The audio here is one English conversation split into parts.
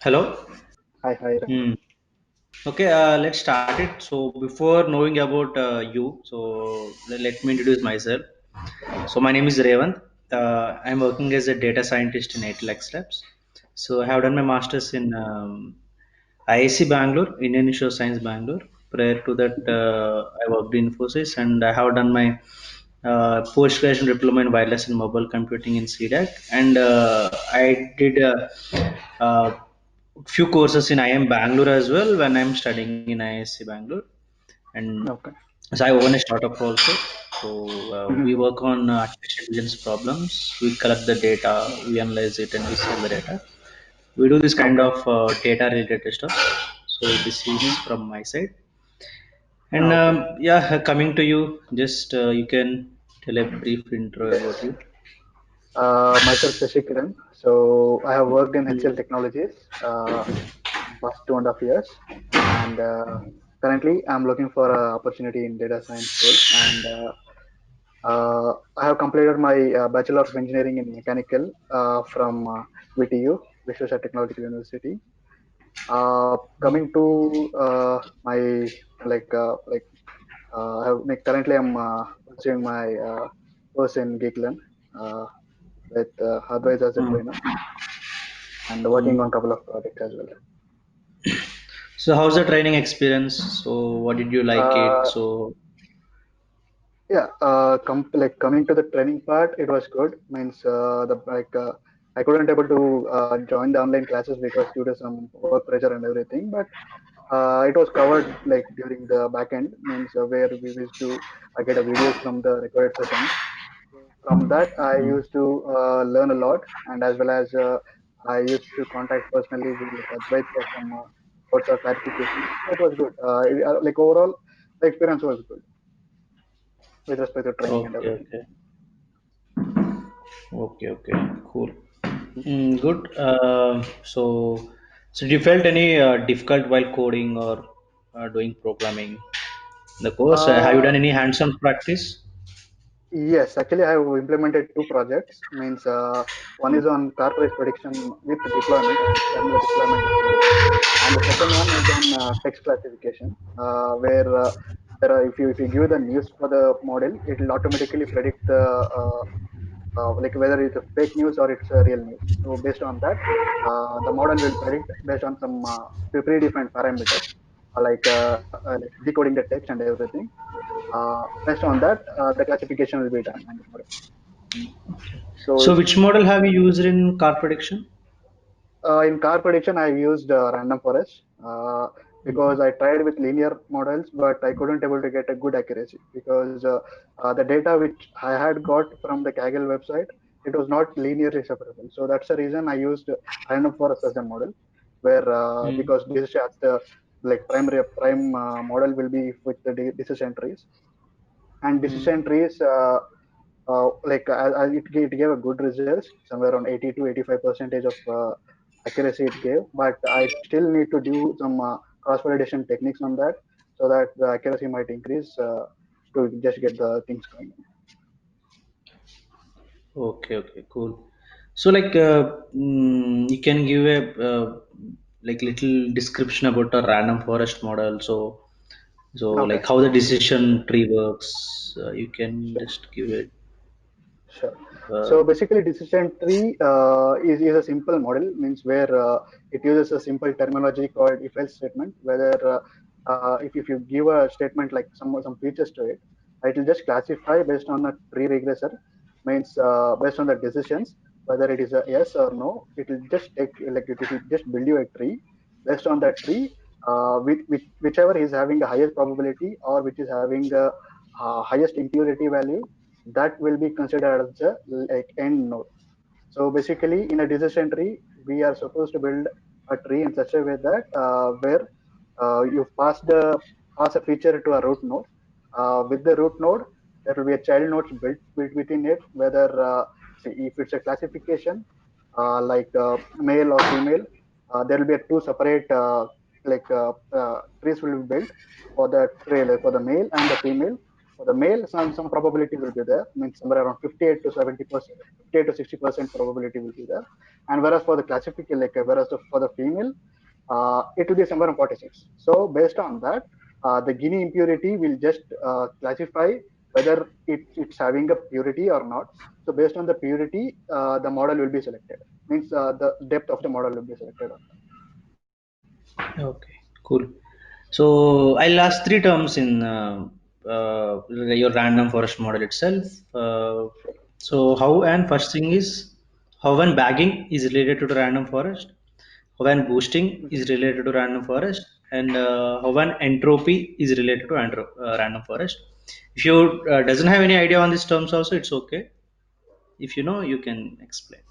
Hello. Hi, hi, Ram. Hmm. Okay, let's start it. So before knowing about you, let me introduce myself. So my name is Revant. I'm working as a data scientist in ATLX Labs. So I have done my masters in IIC Bangalore, Indian Institute of Science Bangalore. Prior to that, I worked in Infosys, and I have done my post-graduation diploma in wireless and mobile computing in CDAC, and I did uh, few courses in IIM Bangalore as well when I'm studying in IISc Bangalore, and Okay. so I own a startup also. So we Mhm. work on artificial intelligence problems. We collect the data, we analyze it, and we sell the data. We do this kind Okay. of data related stuff. So this is Mhm. from my side. And Okay. yeah, coming to you, just you can tell a brief intro about Yes. you. Myself, Shashikiran. So I have worked in HCL Mm. Technologies past 2.5 years, and currently I'm looking for an opportunity in data science role. And I have completed my Bachelor of Engineering in Mechanical from VTU, Visvesvaraya Technological University. Coming to my like currently I'm pursuing my course in Geeklearn uh, with Advise as a Mm. trainer and working on a Mm. couple of projects as well. So how's the training experience? So what did you like it? Uh, So yeah, coming to the training part, it was good. Means I couldn't able to join the online classes because due to some work pressure and everything, but it was covered like during the back end means where we used to get a videos from the recorded sessions. From that, I mm. used to learn a lot, and as well as I used to contact personally with like advice for some doubts or clarification. So it was good. Like overall, the experience was good with respect to training and Okay, everything. okay, okay, cool. Good. So did you felt any difficult while coding or doing programming in the course? Have you Uh, done any hands-on practice? yes, actually, I have implemented two projects. Means one is on car price prediction with deployment. I have done the deployment as well. And the second one is on text classification, where if you give the news for the model, it will automatically predict the like whether it's a fake news or it's a real news. So based on that, the model will predict based on some predefined parameters, like decoding the text and everything. Based on that, the classification will be done on the model. So So which model have you used in car prediction? in car prediction, I used random forest because I tried with linear models, but I couldn't able to get a good accuracy because the data which I had got from the Kaggle website, it was not linearly separable. So that's the reason I used random forest as a model, where Mm. because this as the like primary prime model will be with the decision trees, and Mm. decision trees it gave a good results somewhere around 80 to 85 percentage of accuracy it gave, but I still need to do some cross validation techniques on that so that the accuracy might increase to just get the things going. Okay, cool. So like you can give a like little description about a random forest model. So Okay. like how the decision tree works. You can Sure. just give it. Sure. Uh, So basically, decision tree is a simple model, means where it uses a simple terminology called if-else statement. Whether if you give a statement like some features to it, it will just classify based on a tree regressor, means based on the decisions whether it is a yes or no. It will just take like it will just build you a tree based on that tree, with whichever is having the highest probability or which is having the highest impurity value, that will be considered as the like end node. So basically, in a decision tree, we are supposed to build a tree in such a way that where you pass a feature to a root node. With the root node, there will be a child nodes built within it. Whether see if it's a classification male or female, there will be a two separate trees will be built for the trailer for the male and the female. For the male, some probability will be there, means somewhere around 58 to 70%, 58 to 60% probability will be there. And whereas for the classification, for the female, it will be somewhere around 46. So based on that, the Guinea impurity will just classify whether it's having a purity or not. So based on the purity, the model will be selected. Means the depth of the model will be selected. Okay, cool. So I'll ask three terms in your random forest model itself. So how and first thing is how and bagging is related to the random forest, how and boosting Mhm. is related to random forest, and how and entropy is related to random forest. If you doesn't have any idea on these terms also, it's okay. If you know, you can explain.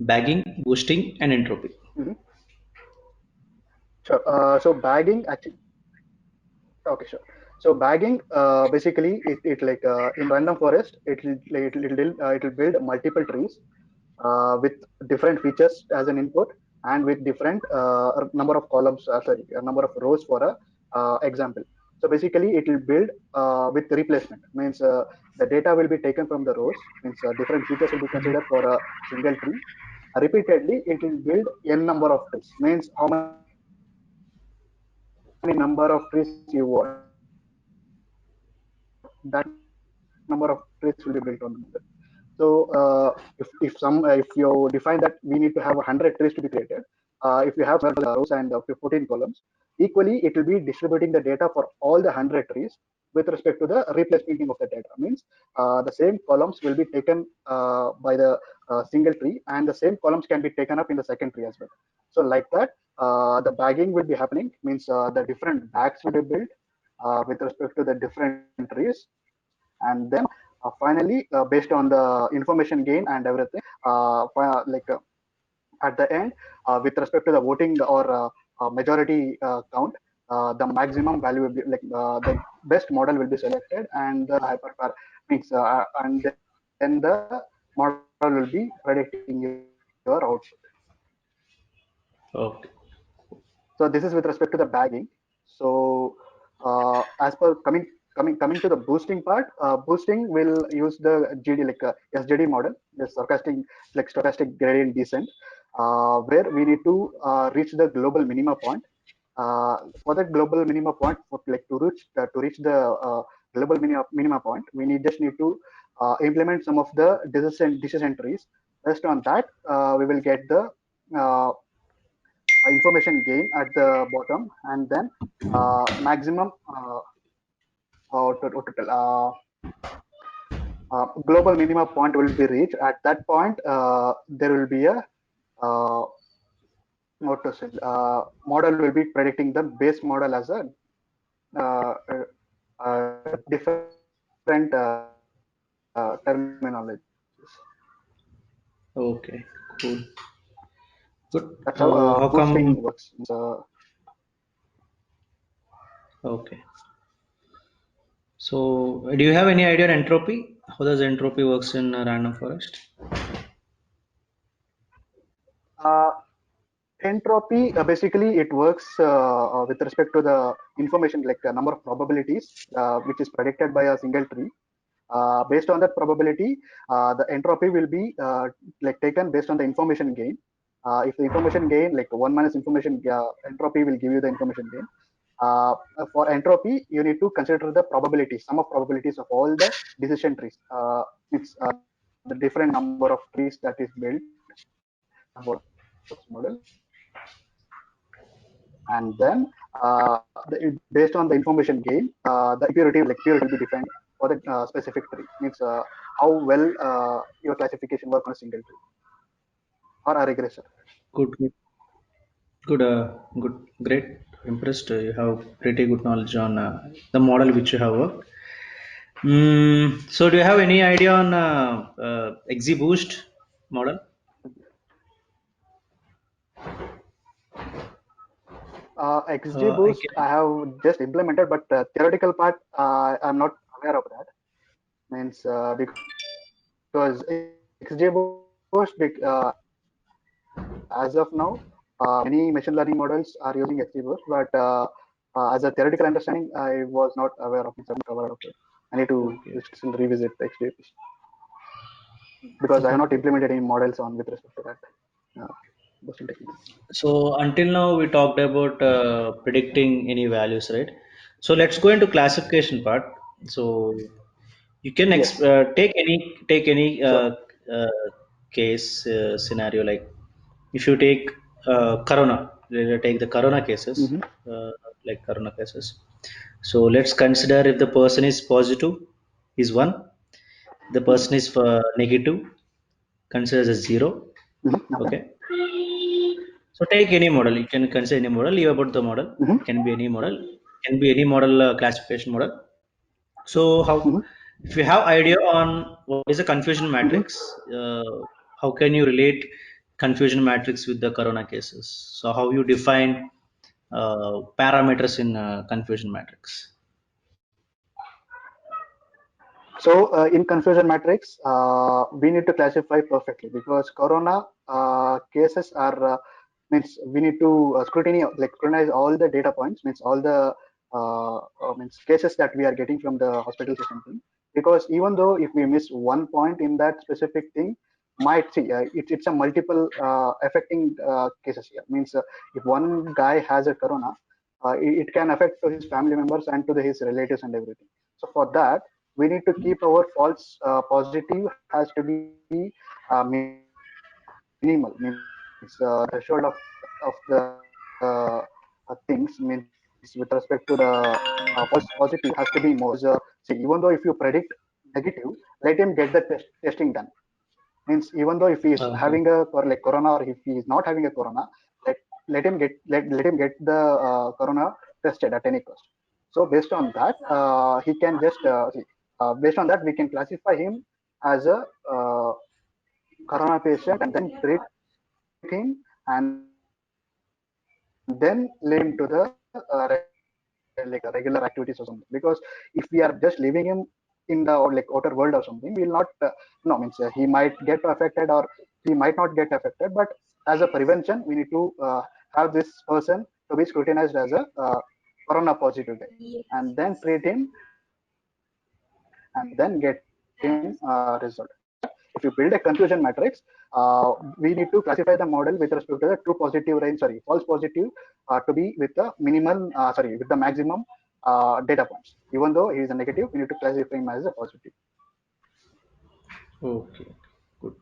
Bagging, boosting, and entropy. Mhm. Sure. So bagging actually, okay, sure. So bagging, basically, it like in random forest, it'll build multiple trees with different features as an input and with different number of columns, sorry, a number of rows for a example. So basically, it will build with replacement. Means the data will be taken from the rows. Means different features will be considered for a single tree. Repeatedly, it will build n number of trees. Means how many number of trees you want, that number of trees will be built on the model. So if you define that we need to have 100 trees to be created, if you have rows and 14 columns, equally it will be distributing the data for all the 100 trees with respect to the replacement of the data. Means the same columns will be taken by the single tree, and the same columns can be taken up in the second tree as well. So like that, the bagging will be happening. Means the different bags will be built with respect to the different trees, and then finally based on the information gain and everything, like at the end, with respect to the voting or majority count, the maximum value will be like the best model will be selected, and the hyperpar means and then the model will be predicting your output. Okay. So this is with respect to the bagging. So as per coming to the boosting part, boosting will use the GD like SGD model, the stochastic gradient descent, where we need to reach the global minima point. For the global minima point, for like to reach the global minima point, we need to implement some of the decision trees. Based on that, we will get the uh, information gain at the bottom, and then maximum total global minimum point will be reached. At that point, there will be a uh, what to say, model will be predicting the base model as a different terminology. Okay. Cool. Good. That's how How boosting come? works. Okay. So, do you have any idea on entropy? How does entropy works in a random forest? Uh, Entropy, basically, it works with respect to the information, like the number of probabilities, which is predicted by a single tree. Based on that probability, the entropy will be like taken based on the information gain. If the information gain, like 1 minus information entropy will give you the information gain. Uh, for entropy, you need to consider the probability, sum of probabilities of all the decision trees. It's the different number of trees that is built at the bottom of the model, and then based on the information gain, the purity will be defined for the specific tree. Means how well your classification work on a single tree or a regressor. Good, good, good, good, great. Impressed. You have pretty good knowledge on the model which you have worked. So, do you have any idea on XGBoost model? I XGBoost I can. have just implemented, but theoretical part I'm not aware of that. Means because XGBoost, as of now, many machine learning models are using XGBoost, but as a theoretical understanding, I was not aware of it. I'm not aware of it. I need to Okay. still revisit the experience because I have not Okay. implemented any models on with respect to that. Boosting techniques. So until now we talked about predicting any values, right? So let's go into classification part. So you can Yes, take any sure. uh, case scenario, like if you take corona, take the corona cases, Mm-hmm. uh, like corona cases. So let's consider if the person is positive is one, the Mm-hmm. person is negative, consider as a zero. Mm-hmm. Okay. Okay. So take any model. You can consider any model. Leave about the model. Mm-hmm. It can be any model. It can be any model classification model. So how, Mm-hmm. if you have idea on what is a confusion Mm-hmm. matrix, how can you relate confusion matrix with the corona cases? So how you define parameters in confusion matrix? So in confusion matrix, we need to classify perfectly because corona cases are means we need to scrutinize all the data points, means all the means cases that we are getting from the hospital system thing. Because even though if we miss one point in that specific thing, might see it's a multiple affecting cases here. Means if one guy has a corona, it can affect to his family members and to his relatives and everything. So for that we need to keep our false positive has to be minimal. Means the threshold of the things, means with respect to the false positive has to be more. Because see, even though if you predict negative, let him get the testing done. Means even though if he is Okay. having a like corona or if he is not having a corona, let let him get the corona tested at any cost. So based on that, he can just see. Based on that, we can classify him as a corona patient and then treat him and then lead him to the regular activities or something. Because if we are just leaving him in the or like outer world or something, we will not no means he might get affected or he might not get affected. But as a prevention, we need to have this person to be scrutinized as a corona positive guy and then treat him and then get him result. For that, if you build a confusion matrix, we need to classify the model with respect to the true positive range, sorry, false positive to be with the minimal, sorry, with the maximum data points. Even though he is a negative, we need to classify him as a positive. Okay. Good.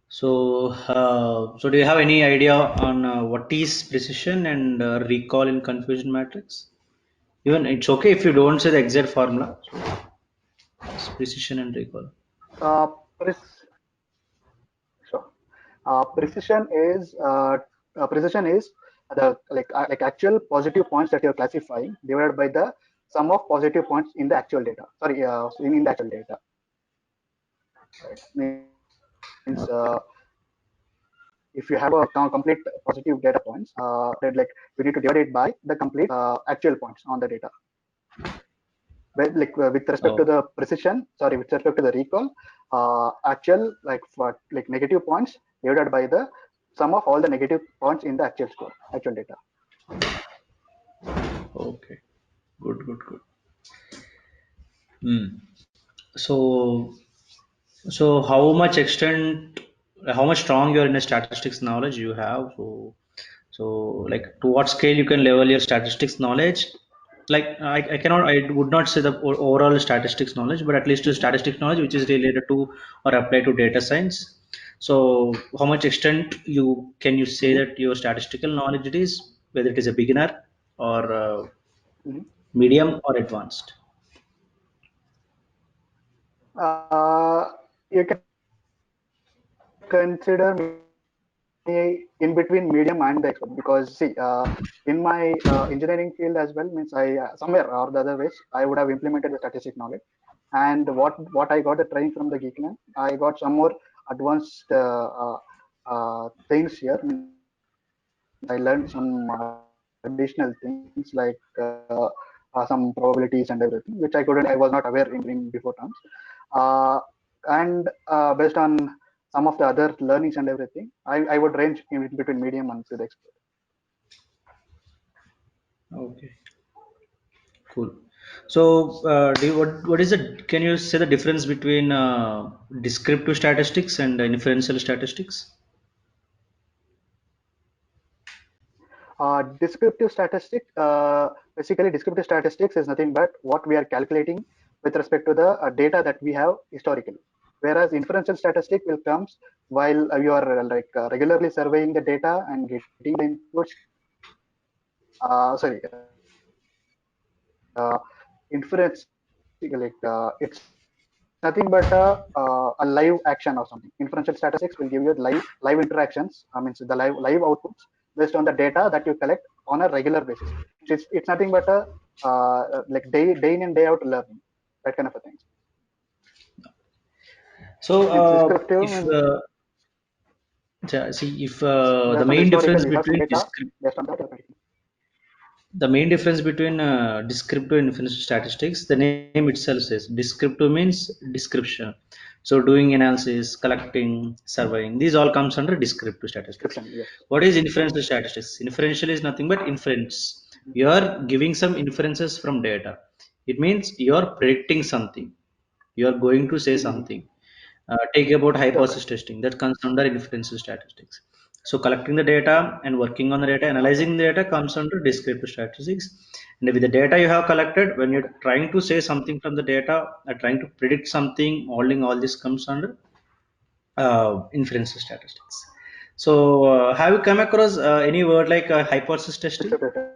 So do you have any idea on what is precision and recall in confusion matrix? Even it's okay if you don't say the exact formula. So it's precision and recall. Uh, pre- sure. Precision is the like actual positive points that you're classifying divided by the sum of positive points in the actual data. Sorry, in the actual data. Right? Means if you have a complete positive data points, then like we need to divide it by the complete actual points on the data. With respect to Oh, the precision, sorry, with respect to the recall, actual like for like negative points divided by the sum of all the negative points in the actual score, actual data. okay. Good, good, good. Hmm. So, so how much strong you are in a statistics knowledge you have? So like to what scale you can level your statistics knowledge? Like I would not say the overall statistics knowledge, but at least the Mhm. statistics knowledge which is related to or applied to data science. So how much extent you can you say Mhm. that your statistical knowledge it is, whether it is a beginner or Mhm. medium or advanced? You can consider me in between medium and the expert because see, in my engineering field as well, means I somewhere or the other ways I would have implemented the statistic knowledge. And what I got the training from the Geekman, I got some more advanced things here. Means I learned some additional things like some probabilities and everything, which I couldn't, I was not aware in before terms. And based on some of the other learnings and everything, I would range in between medium and to the expert. Okay, cool. So, what is it? Can you say the difference between descriptive statistics and inferential statistics? Descriptive statistics, basically descriptive statistics is nothing but what we are calculating with respect to the data that we have historically. Whereas inferential statistic will comes while you are regularly surveying the data and getting the inputs. Sorry, inference it's nothing but a live action or something. Inferential statistics will give you live interactions. I mean, so the live outputs based on the data that you collect on a regular basis. It's nothing but a like day in and day out learning, that kind of a thing. So, Means descriptive if means see if the based on the main historical, difference you have some between data. Based on that, you're predicting. descriptive and inferential statistics, the name itself says descriptive means description. So, doing analysis, collecting, surveying, these all comes under descriptive statistics. Description, yes. What is inferential statistics? Inferential is nothing but inference. You are giving some inferences from data. It means you are predicting something. You are going to say Mm-hmm. something. Take about You're right. hypothesis testing, that comes under inferential statistics. So collecting the data and working on the data, Okay. analyzing the data comes under descriptive statistics. And with the data you have collected, when Okay. you're trying to say something from the data, trying to predict something, holding all this comes under inferential statistics. So have you come across any word like hypothesis testing? Descriptive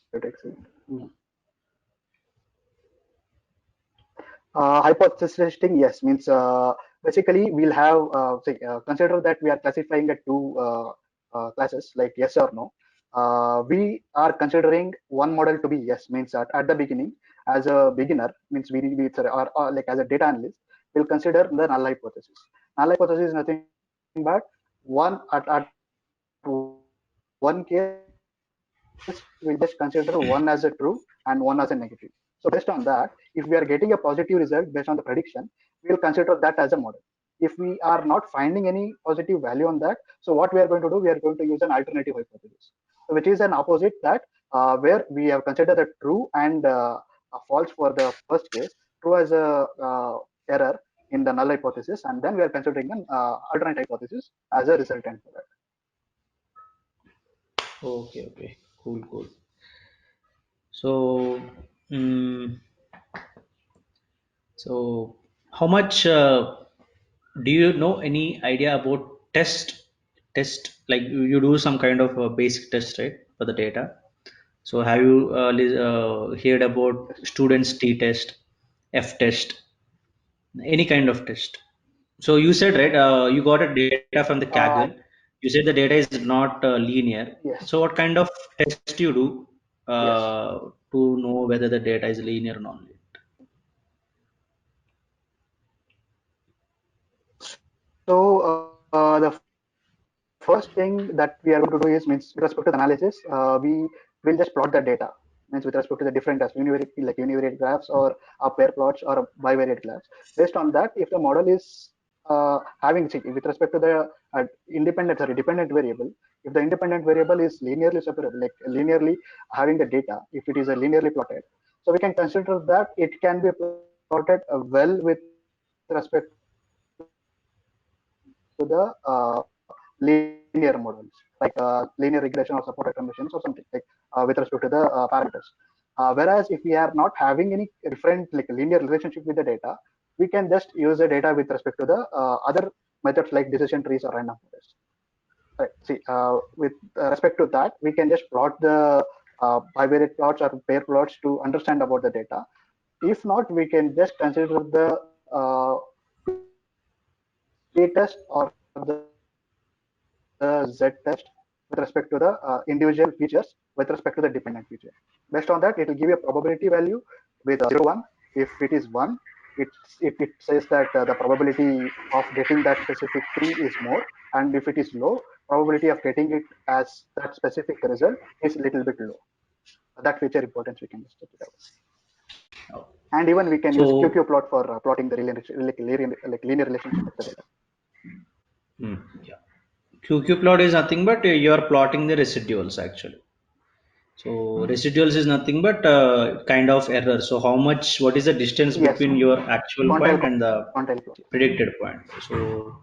statistics. Mhm. Hypothesis testing, yes, means basically we'll have consider that we are classifying the two classes like yes or no. We are considering one model to be yes, means at the beginning as a beginner, means we sorry, or like as a data analyst, we'll consider the null hypothesis. Null hypothesis is nothing but at one case we just consider one as a true and one as a negative. So based on that, if we are getting a positive result based on the prediction, we will consider that as a model. If we are not finding any positive value on that, so what we are going to do, we are going to use an alternative hypothesis, so which is an opposite that where we have considered the true and a false for the first case, true as a error in the null hypothesis, and then we are considering an alternate hypothesis as a resultant for that. Okay, okay, cool, cool. So, mm so how much do you know any idea about test like you do some kind of a basic test, right, for the data? So have you heard about Yes. students t test, f test, any kind of test? So you said, right, you got a data from the Uh, Kaggle. You said the data is not linear. yes. So what kind of test you do Yes. to know whether the data is linear or non-linear? So the first thing that we are going to do is means with respect to the analysis, we will just plot the data. Means with respect to the different graphs, univariate graphs or pair plots or bivariate graphs. Based on that, if the model is having with respect to the dependent variable, if the independent variable is linearly separable, like linearly having the data, if it is a linearly plotted, so we can consider that it can be plotted well with respect to the linear models, like linear regression or supported conditions or something like with respect to the parameters. Whereas if we are not having any different like linear relationship with the data, we can just use the data with respect to the other methods like decision trees or random forests. Right. See, with respect to that, we can just plot the bivariate plots or pair plots to understand about the data. If not, we can just consider the t-test or the z-test with respect to the individual features with respect to the dependent feature. Based on that, it will give you a probability value with 0, 1. If it is 1, if it says that the probability of getting that specific tree is more, and if it is low, probability of getting it as that specific result is a little bit low. That feature importance we can just check it out. Oh. And even we can use So, QQ plot for plotting the linear relationship of the data. yeah. QQ plot is nothing but you are plotting the residuals actually. So residuals is nothing but kind of error. So how much, what is the distance Yes, between your actual quantile point and the quantile plot. predicted point? So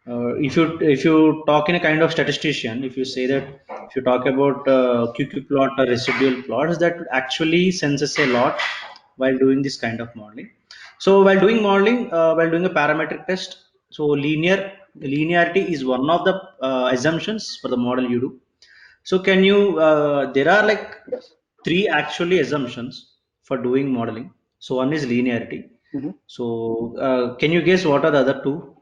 if you talk in a kind of statistician, if you say that, if you talk about QQ plot or residual plots, that actually senses a lot while doing this kind of modeling. So while doing modeling, while doing a parametric test, so linearity is one of the assumptions for the model you do. So can you? There are like Yes. three actually assumptions for doing modeling. So one is linearity. Mhm. So can you guess what are the other two?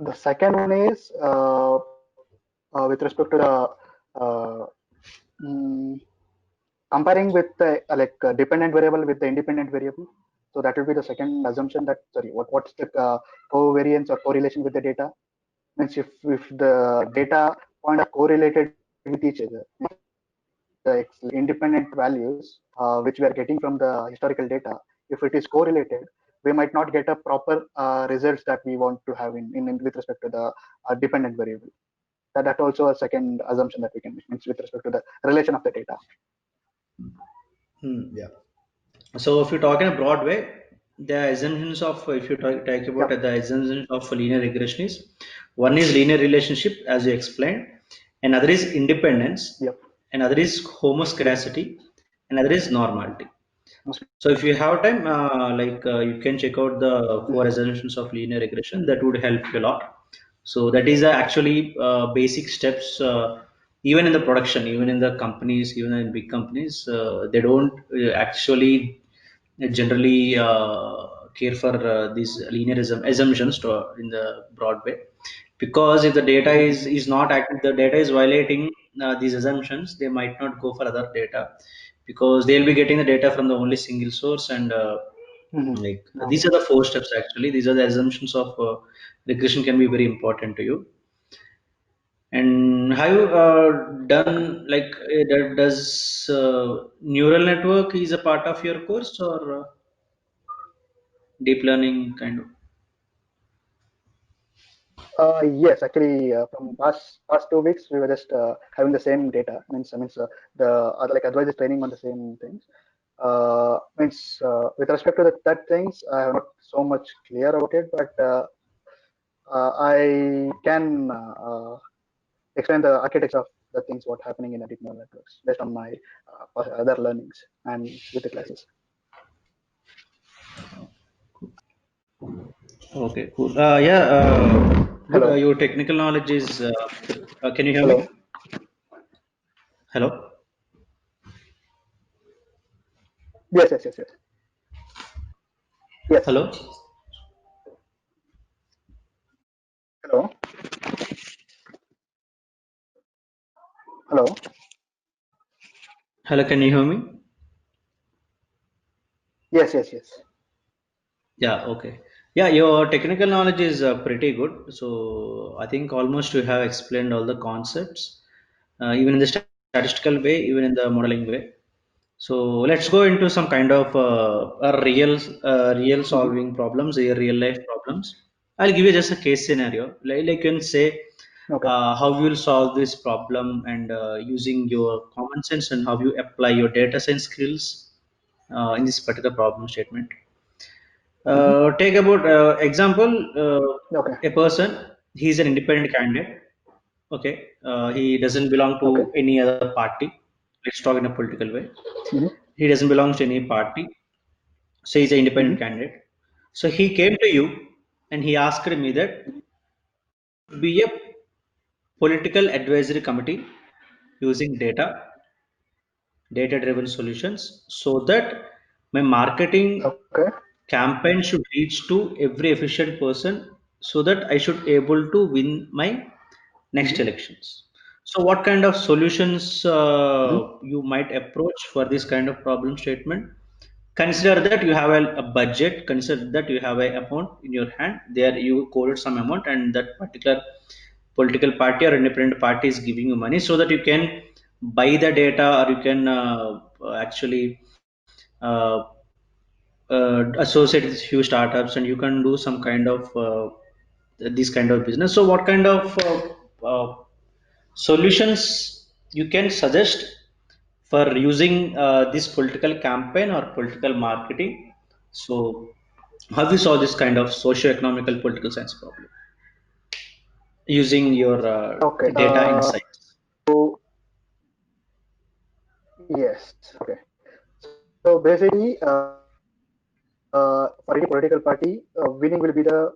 The second one is with respect to the uh, mm, comparing with the dependent variable with the independent variable. So that will be the second assumption that, sorry, what's the covariance or correlation with the data? Means if the data point are correlated with each other, the independent values which we are getting from the historical data, if it is correlated, we might not get a proper results that we want to have in with respect to the dependent variable. That also a second assumption that we can make, means with respect to the relation of the data. Yeah. So if you talk in a broad way, the assumptions of, if you talk about Yep. the assumptions of linear regression is, one is linear relationship as you explained, another is independence, Yep. another is Yes. homoscedasticity, another is normality. So if you have time, you can check out the four Mhm. assumptions of linear regression. That would help you a lot. So that is actually basic steps. Even in the production, even in the companies, even in big companies, they don't actually generally care for these linear assumptions in the broad way, because if the data Mhm. is not active, the data is violating these assumptions, they might not go for other data, because they'll be getting the data from the only single source. And Mhm. like these Okay. are the four steps, actually these are the assumptions of regression, can be very important to you. And have you done like does neural network is a part of your course, or deep learning kind of? Yes, actually, from past 2 weeks, we were just having the same data. Means the like advice is training on the same things. Means with respect to that things, I am not so much clear about it, but I can explain the architecture of the things what happening in the deep neural networks based on my other learnings and with the classes. Okay, cool. Yeah, good. Hello, Your technical knowledge is. Can you hear me? hello. Hello. Yes, yes, yes, yes, yes. Hello. Hello, hello. Hello. Can you hear me? Yes, yes, yes. Yeah. Okay. Yeah, your technical knowledge is pretty good. So I think almost you have explained all the concepts, even in the statistical way, even in the modeling way. So let's go into some kind of real Hmm. solving problems, real life problems. I'll give you just a case scenario. Like you can say Okay. how you will solve this problem, and using your common sense, and how you apply your data science skills in this particular problem statement. Hmm. Take about example, Okay. a person, he's an independent candidate. Okay, he doesn't belong Okay. to any other party. Let's talk in a political way. Hmm. He doesn't belong to any party, so he's an Hmm. independent candidate. So he came to you and he asked me that, be a political advisory committee using data driven solutions, so that my marketing Okay. campaign should reach to every efficient person, so that I should able to win my next Hmm. elections. So what kind of solutions Hmm. you might approach for this kind of problem statement? Consider that you have a budget, consider that you have a amount in your hand, there you coded some amount, and that particular political party or independent party is giving you money, so that you can buy the data, or you can actually associate with few startups, and you can do some kind of this kind of business. So what kind of solutions you can suggest for using this political campaign or political marketing? So how you saw this kind of socio-economical political science problem using your Okay. data insights? So yes. Okay. So basically, for any political party, winning will be the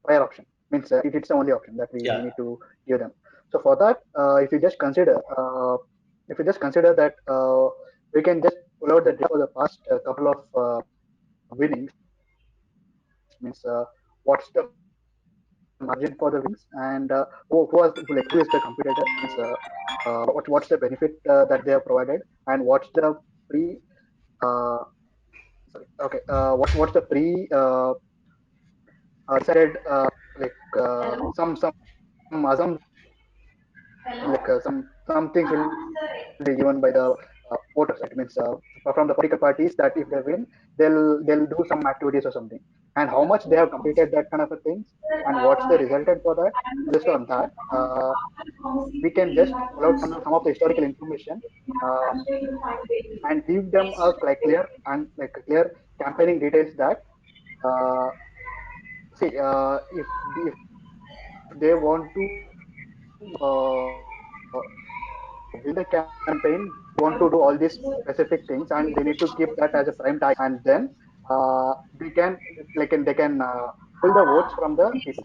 prior option. Means it's the only option that we Yeah. need to give them. So for that, if you just consider that we can just pull out the data for the past couple of winnings. Means what's the margin for the winnings, and who is the competitor? Means what's the benefit that they have provided, and what's the pre uh, sorry, okay, what's the pre decided, some assumptions, some things will be given by the voters, right? Means from the political parties, that if they win, they'll do some activities or something, and how much they have completed that kind of a things, and what's the resultant for that. Based on that, we can just pull out some of the historical information, uh, and give them a clear and clear campaigning details that uh, see if they want to win the campaign, want to do all these specific things, and they need to keep that as a prime time, and then they can pull the votes from the people.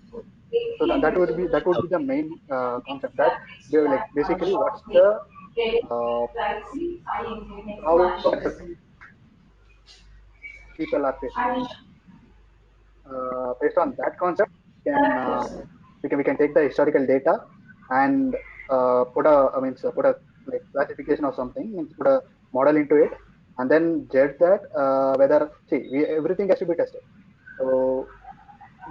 So that would be the main concept, that they basically what's the uh, problem that people are facing. Based on that concept, can we can take the historical data and put a classification or something, means put a model into it, and then judge that whether, see, everything has to be tested. So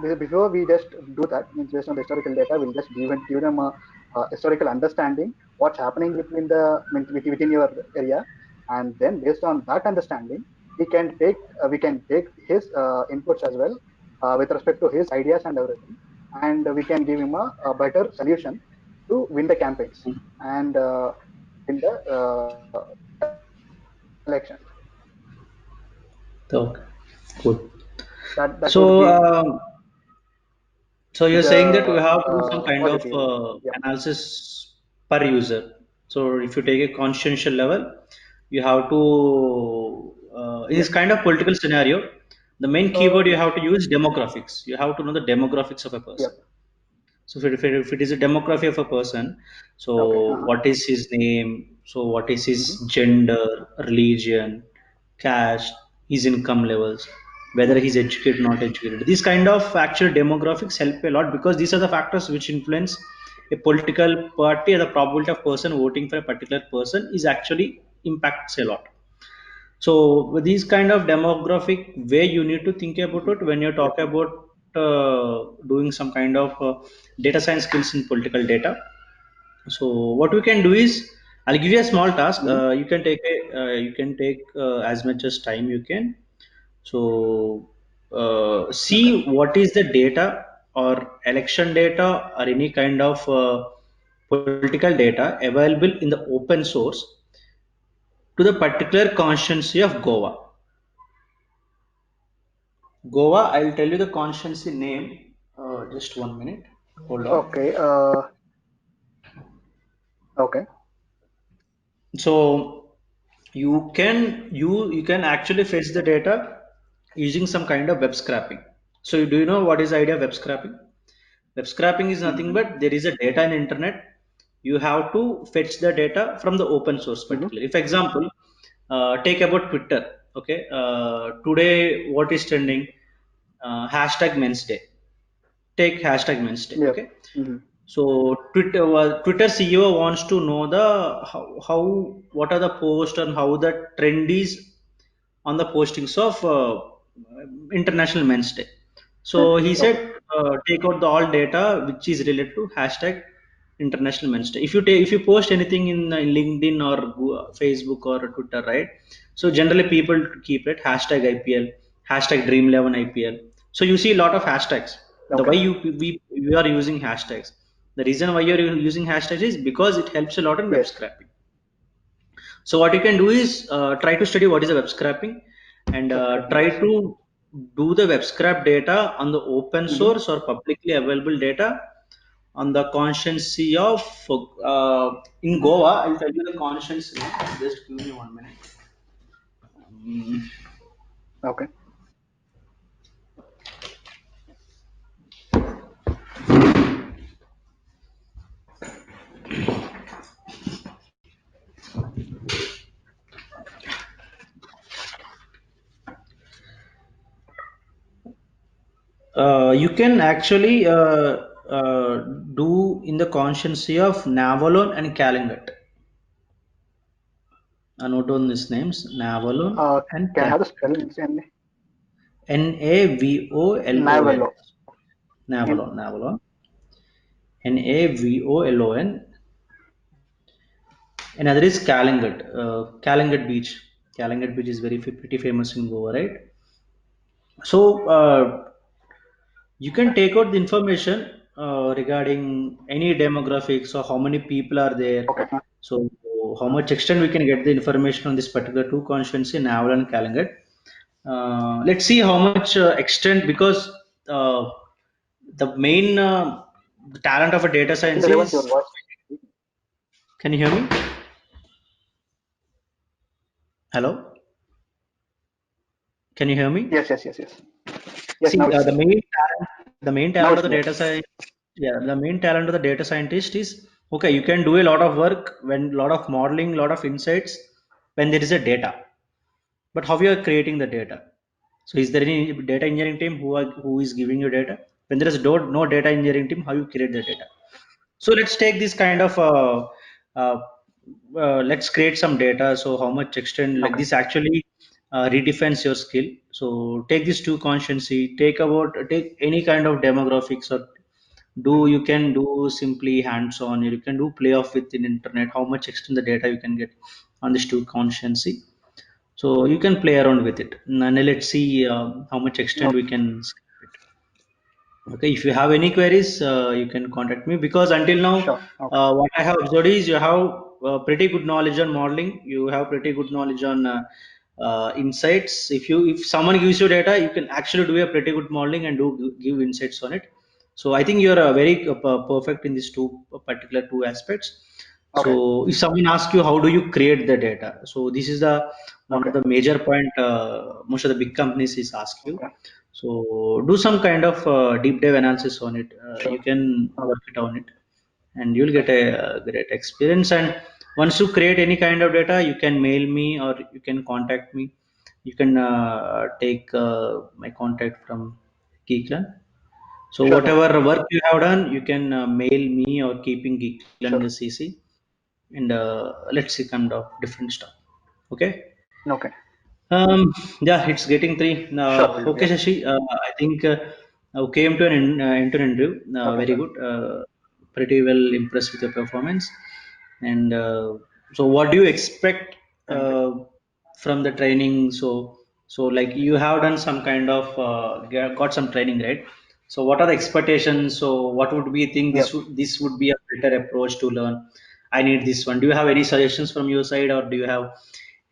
before we just do that, means based on the historical data, we'll just give them a historical understanding what's happening between the, means within your area, and then based on that understanding, we can take his inputs as well, with respect to his ideas and everything, and we can give him a better solution to win the campaigns and win the election. Okay, good. That would So, be so you're saying that we the have to do some kind of positive. Yeah. analysis per user. So if you take a consciential level, you have to, in this Yes. kind of political scenario, the main keyword you Yes. have to use demographics. You have to know the demographics of a person. Yep. So if it is a demography of a person, Okay. so Uh-huh. what is his name? So what is his Mm-hmm. gender, religion, caste, his income levels, whether he's educated, not educated. These kind of actual demographics help a lot because these are the factors which influence a political party, or the probability of person voting for a particular person is actually impacts a lot. So with these kind of demographic way, you need to think about Mm-hmm. it when you Yep. talk about doing some kind of data science skills in political data. So what we can do is, I'll give you a small task. Mm-hmm. You can take as much as time you can. So Okay. see what is the data or election data or any kind of political data available in the open source to the particular constituency of Goa. Goa, I'll tell you the constituency name. Just 1 minute. Hold on. Okay. Okay. So you can actually fetch the data using some kind of web scraping. So do you know what is the idea of web scraping? Web scraping is nothing Mm-hmm. but there is a data in internet. You have to fetch the data from the open source Mm-hmm. particularly. If example, take about Twitter. Okay, today what is trending? Hashtag Men's Day. Take hashtag Men's Day. Yep. Okay. Mm-hmm. So Twitter CEO wants to know the how what are the posts and how the trend is on the postings of International Men's Day. So he Okay. said take out the all data which is related to hashtag International Men's Day. If you post anything in LinkedIn or Facebook or Twitter, right? So generally people keep it hashtag IPL, hashtag Dream11 IPL. So you see a lot of hashtags. The why Okay. we are using hashtags. The reason why you're using hashtags is because it helps a lot in web Yes. scraping. So what you can do is try to study what is the web scraping, and Web scraping. try Yes. to do the web scrap data on the open Mm-hmm. source or publicly available data on the consciency of in Mm-hmm. Goa. I'll tell you the conscience name. Just give me 1 minute. Mm, Okay. you can actually do in the consciency of Navalon and Kalingat. Note down these names: Navalon Uh, and can I have the Kalingat. spelling? Navolon. Navalo. In Navalon, Navalon. Navolon. Another is Kalingat. Kalingat Beach. Kalingat Beach is very pretty famous in Goa, right? So you can take out the information regarding any demographics or how many people are there. okay. So how much extent we can get the information on this particular two constituency, Naval and Kalingat. Let's see how much extent, because uh, the main talent of a data science Actually, Revant, your is. voice. Can you hear me? Hello, can you hear me? Yes. Yes. Yes. Yes. Yes. See, Now it's clear. the main Now talent it's of the clear. data science, yeah, the main talent of the data scientist is, okay. You can do a lot of work when lot of modeling, lot of insights when there is a data. But how you are creating the data? So, is there any data engineering team who is giving you data? When there is no data engineering team, how you create the data? So let's take this kind of uh, let's create some data. So how much extent, like Okay. this actually redefines your skill. So take this two consciency, take any kind of demographics, or do Mm-hmm. you can do simply hands-on. You can do play off with in internet. How much extent the data you can get on this two consciency. So you can play around with it, and let's see how much extent we Okay. can. Okay, if you have any queries, you can contact me, because until now, Sure. Okay. what I have observed is you have pretty good knowledge on modeling. You have pretty good knowledge on insights. If someone gives you data, you can actually do a pretty good modeling and give insights on it. So I think you are very perfect in these two particular two aspects. Okay. So if someone asks you how do you create the data, so this is the one of Okay. the major point most of the big companies is ask you. Okay. So do some kind of deep dive analysis on it. You Sure. can Okay. work it on it, and you'll get a, great experience. And once you create any kind of data, you can mail me or you can contact me. You can take my contact from Geekland. So Sure. Sure. whatever work you have done, you can mail me or keeping Geekland in Sure. the CC, and let's see kind of different stuff. Okay. Okay. Yeah, it's getting three. Sure. Will do. Okay, Yeah. Shashi. I think came to an interview. Okay, Very sir. good. Pretty well impressed with your performance. And so, what do you expect Thank you. from the training? So like you have done some kind of got some training, right? So, what are the expectations? So, what would we think Yep. this would be a better approach to learn? I need this one. Do you have any suggestions from your side, or do you have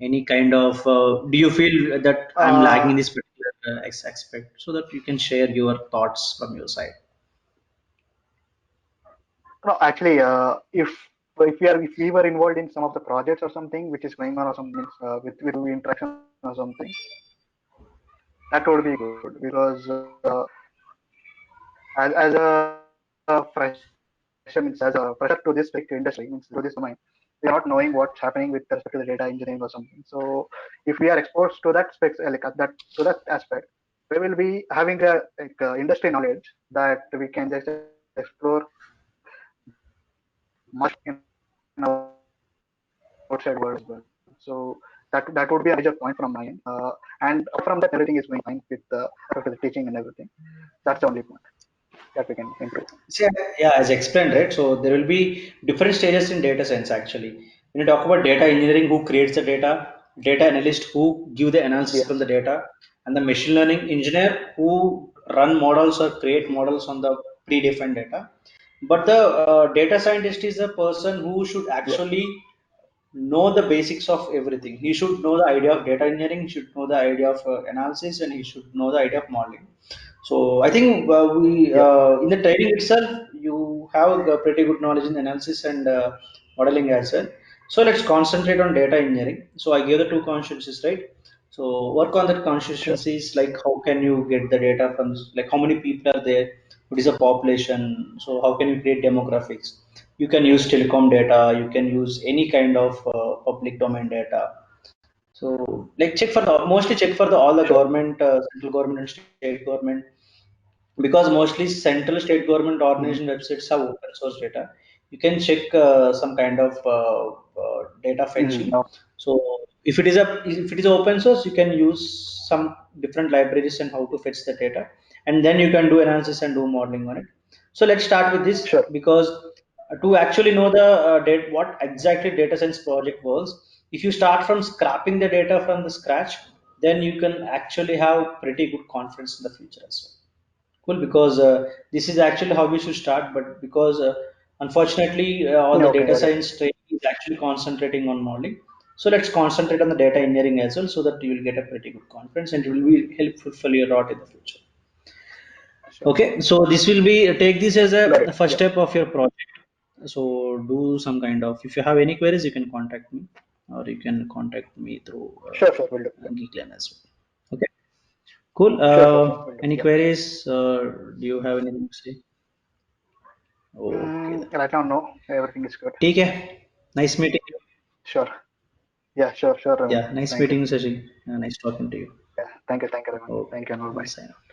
any kind of do you feel that I'm lagging Uh, in this particular aspect, so that you can share your thoughts from your side? no, actually, if we were involved in some of the projects or something which is going on or something with interaction or something, that would be good because as a fresher means as a fresher to this particular industry means to this domain, we are not knowing what's happening with respect to the data engineering or something. So if we are exposed to that specs that to that aspect, we will be having a industry knowledge that we can just explore much in outside world as well. So that would be a major point from my end. And apart from that, everything is going fine with respect to the teaching and everything. That's the only point that we can improve. See, yeah, as explained, right? So there will be different stages in data science actually. When you talk about data engineering, who creates the data, data analyst who give the analysis from Yes. the data, and the machine learning engineer who run models or create models on the predefined data. But the data scientist is a person who should Yeah. actually know the basics of everything. He should know the idea of data engineering, he should know the idea of analysis, and he should know the idea of modeling. So I think we Yeah. in the training itself, you have a pretty good knowledge in analysis and modeling as well. So let's concentrate on data engineering. So I gave the two constituencies, right? So work on that Sure. constituencies, like how can you get the data from, like how many people are there, what is the population, so how can you create demographics. You can use telecom data, you can use any kind of public domain data. So like check for the mostly check for the all the Sure. government, central government and state government, because mostly central state government Mhm. organization websites have open source data. You can check some kind of data Mhm. fetching. So if it is open source, you can use some different libraries and how to fetch the data, and then you can do analysis and do modeling on it. So let's start with this, Sure. because to actually know the what exactly data science project was, if you start from scrapping the data from the scratch, then you can actually have pretty good confidence in the future as well. Cool, because this is actually how we should start, but because unfortunately all the Okay, data got it. science training is actually concentrating on modeling. So let's concentrate on the data engineering as well, so that you will get a pretty good confidence and it will be helpful for your lot in the future. Sure. Okay, so this will be, take this as Got a it. first Yeah. step of your project. So do some kind of, if you have any queries, you can contact me, or you can contact me through Sure. Sure. Will do. Yeah. Geekland as well. Okay, cool. Sure. Sure. Sure. Will do. Any Yeah. queries? Do you have anything to say? Okay then. Right now, no. Everything is good. ठीक है. Nice meeting you. Sure. Yeah. Sure. Sure. Yeah, nice Thank you. meeting you, Sashi. Nice talking to you. Yeah. Thank you. Thank you, everyone. Okay, Thank you, and bye. we'll sign off.